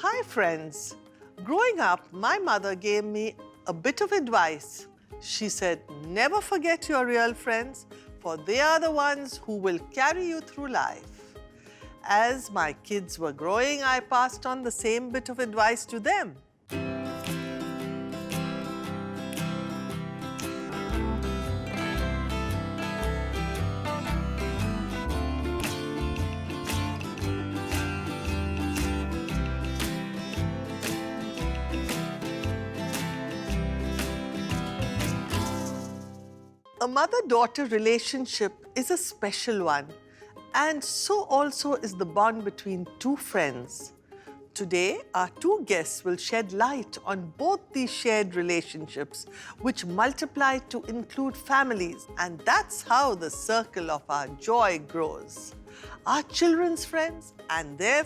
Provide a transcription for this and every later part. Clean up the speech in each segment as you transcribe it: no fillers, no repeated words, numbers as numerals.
Hi friends. Growing up, my mother gave me a bit of advice. She said, never forget your real friends, for they are the ones who will carry you through life. As my kids were growing, I passed on the same bit of advice to them. A mother-daughter relationship is a special one, and so also is the bond between two friends. Today, our two guests will shed light on both these shared relationships, which multiply to include families, and that's how the circle of our joy grows. Our children's friends, and their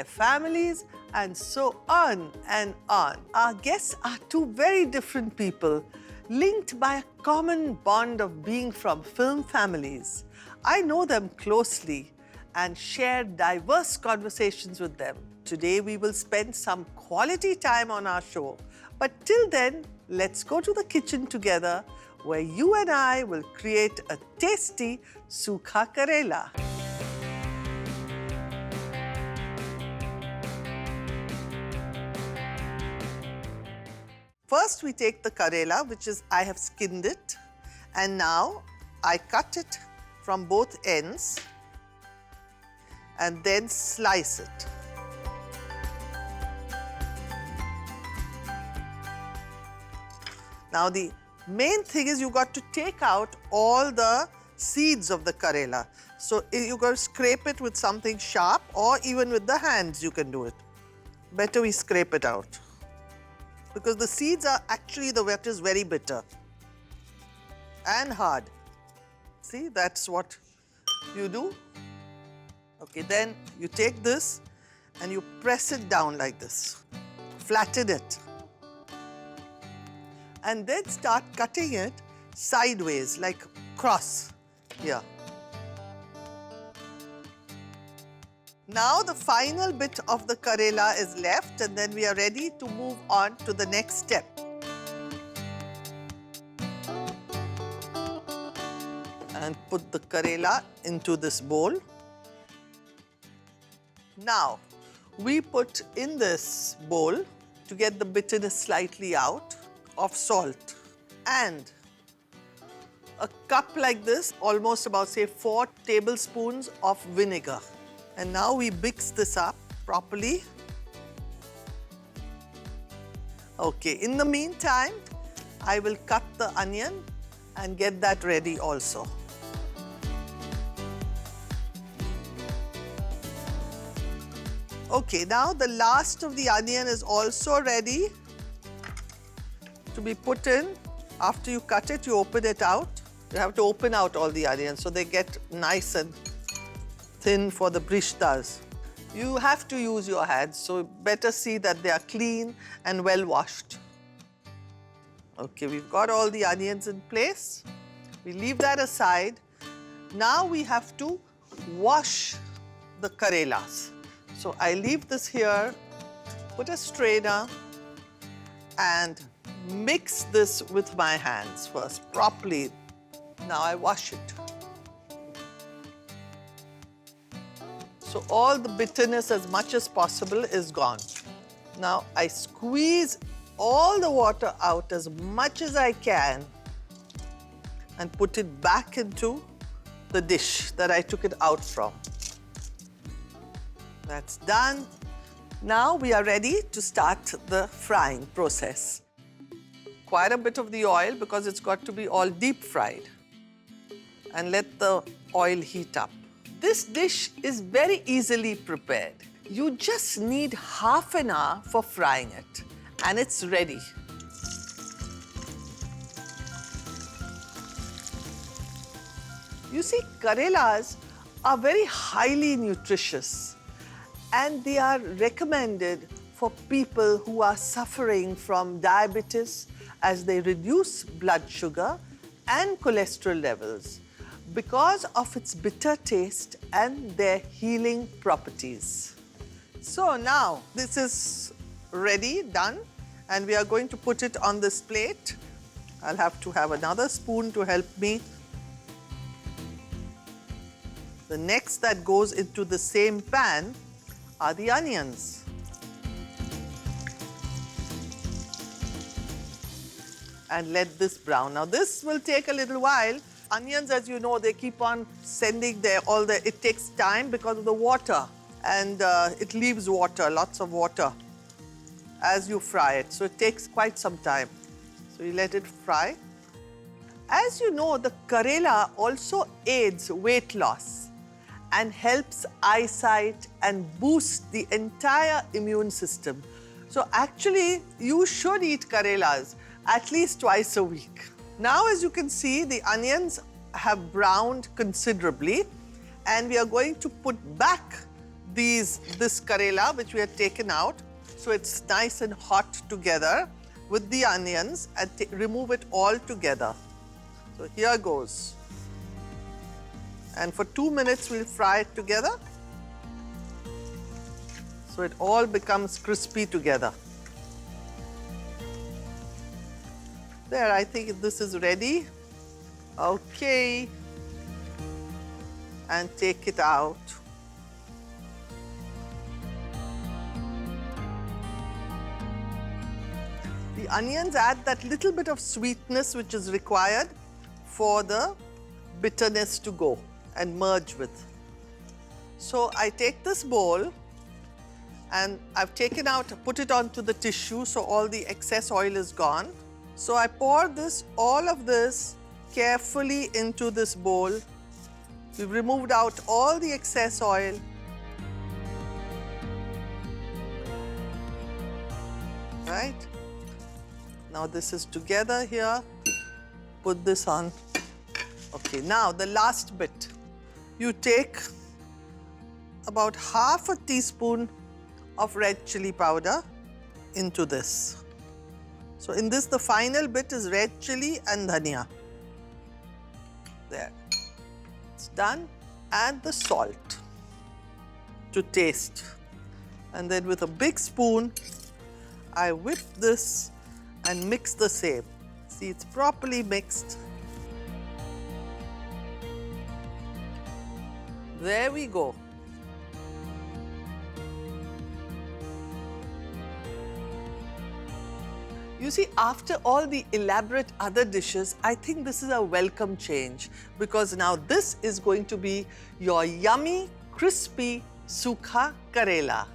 families, and so on and on. Our guests are two very different people, linked by a common bond of being from film families. I know them closely and share diverse conversations with them. Today we will spend some quality time on our show. But till then, let's go to the kitchen together where you and I will create a tasty Sukha Karela. First, we take the Karela, which is, I have skinned it, and now I cut it from both ends and then slice it. Now, the main thing is you got to take out all the seeds of the Karela. So, you got to scrape it with something sharp, or even with the hands you can do it. Better we scrape it out, because the seeds are actually the wet is very bitter and hard. See, that's what you do. Okay, then you take this and you press it down like this. Flatten it. And then start cutting it sideways, like cross here. Now the final bit of the Karela is left, and then we are ready to move on to the next step. And put the Karela into this bowl. Now, we put in this bowl, to get the bitterness slightly out, of salt and a cup like this, almost about say 4 tablespoons of vinegar. And now we mix this up properly. Okay, in the meantime, I will cut the onion and get that ready also. Okay, now the last of the onion is also ready to be put in. After you cut it, you open it out. You have to open out all the onions so they get nice and thin for the brishtas. You have to use your hands, so better see that they are clean and well washed. Okay, we've got all the onions in place. We leave that aside. Now we have to wash the Karelas. So I leave this here, put a strainer, and mix this with my hands first, properly. Now I wash it. So all the bitterness, as much as possible, is gone. Now I squeeze all the water out as much as I can and put it back into the dish that I took it out from. That's done. Now we are ready to start the frying process. Quite a bit of the oil, because it's got to be all deep fried. And let the oil heat up. This dish is very easily prepared. You just need half an hour for frying it, and it's ready. You see, Karelas are very highly nutritious, and they are recommended for people who are suffering from diabetes, as they reduce blood sugar and cholesterol levels because of its bitter taste and their healing properties. So now this is ready, done, and we are going to put it on this plate. I'll have to have another spoon to help me. The next that goes into the same pan are the onions. And let this brown. Now this will take a little while. Onions, as you know, they keep on sending it takes time because of the water. And it leaves water, lots of water, as you fry it. So it takes quite some time. So you let it fry. As you know, the Karela also aids weight loss and helps eyesight and boosts the entire immune system. So actually, you should eat Karelas at least twice a week. Now, as you can see, the onions have browned considerably, and we are going to put back this Karela, which we had taken out, so it's nice and hot together with the onions, and remove it all together. So here goes. And for 2 minutes, we'll fry it together, so it all becomes crispy together. There, I think this is ready. Okay. And take it out. The onions add that little bit of sweetness which is required for the bitterness to go and merge with. So I take this bowl and I've taken out, put it onto the tissue so all the excess oil is gone. So I pour all of this carefully into this bowl. We've removed out all the excess oil. Right? Now this is together here. Put this on. Okay, now the last bit. You take about half a teaspoon of red chili powder into this. So in this, the final bit is red chili and dhania. There. It's done. Add the salt to taste. And then with a big spoon, I whip this and mix the same. See, it's properly mixed. There we go. You see, after all the elaborate other dishes, I think this is a welcome change, because now this is going to be your yummy, crispy Sukha Karela.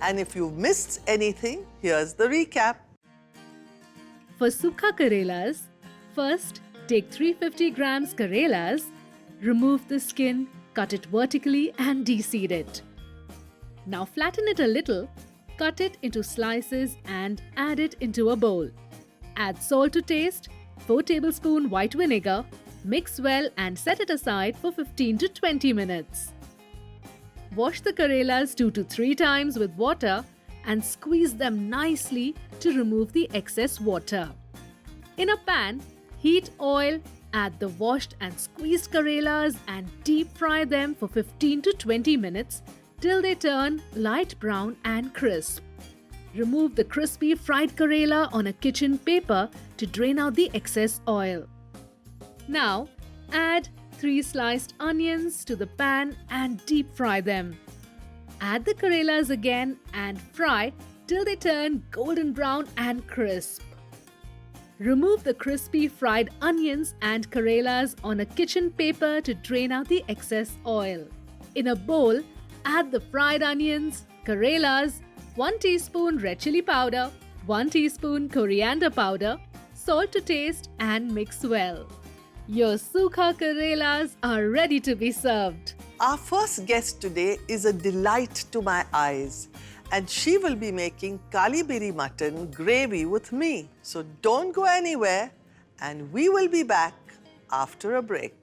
And if you've missed anything, here's the recap. For Sukha Karelas, first take 350 grams Karelas, remove the skin, cut it vertically and de-seed it. Now flatten it a little, cut it into slices and add it into a bowl. Add salt to taste, 4 tablespoons white vinegar, mix well and set it aside for 15 to 20 minutes. Wash the Karelas 2 to 3 times with water and squeeze them nicely to remove the excess water. In a pan, heat oil, add the washed and squeezed Karelas and deep fry them for 15 to 20 minutes till they turn light brown and crisp. Remove the crispy fried Karela on a kitchen paper to drain out the excess oil. Now, add 3 sliced onions to the pan and deep fry them. Add the Karelas again and fry till they turn golden brown and crisp. Remove the crispy fried onions and Karelas on a kitchen paper to drain out the excess oil. In a bowl, add the fried onions, Karelas, 1 teaspoon red chili powder, 1 teaspoon coriander powder, salt to taste and mix well. Your Sukha Karelas are ready to be served. Our first guest today is a delight to my eyes, and she will be making Kali Biri mutton gravy with me. So don't go anywhere, and we will be back after a break.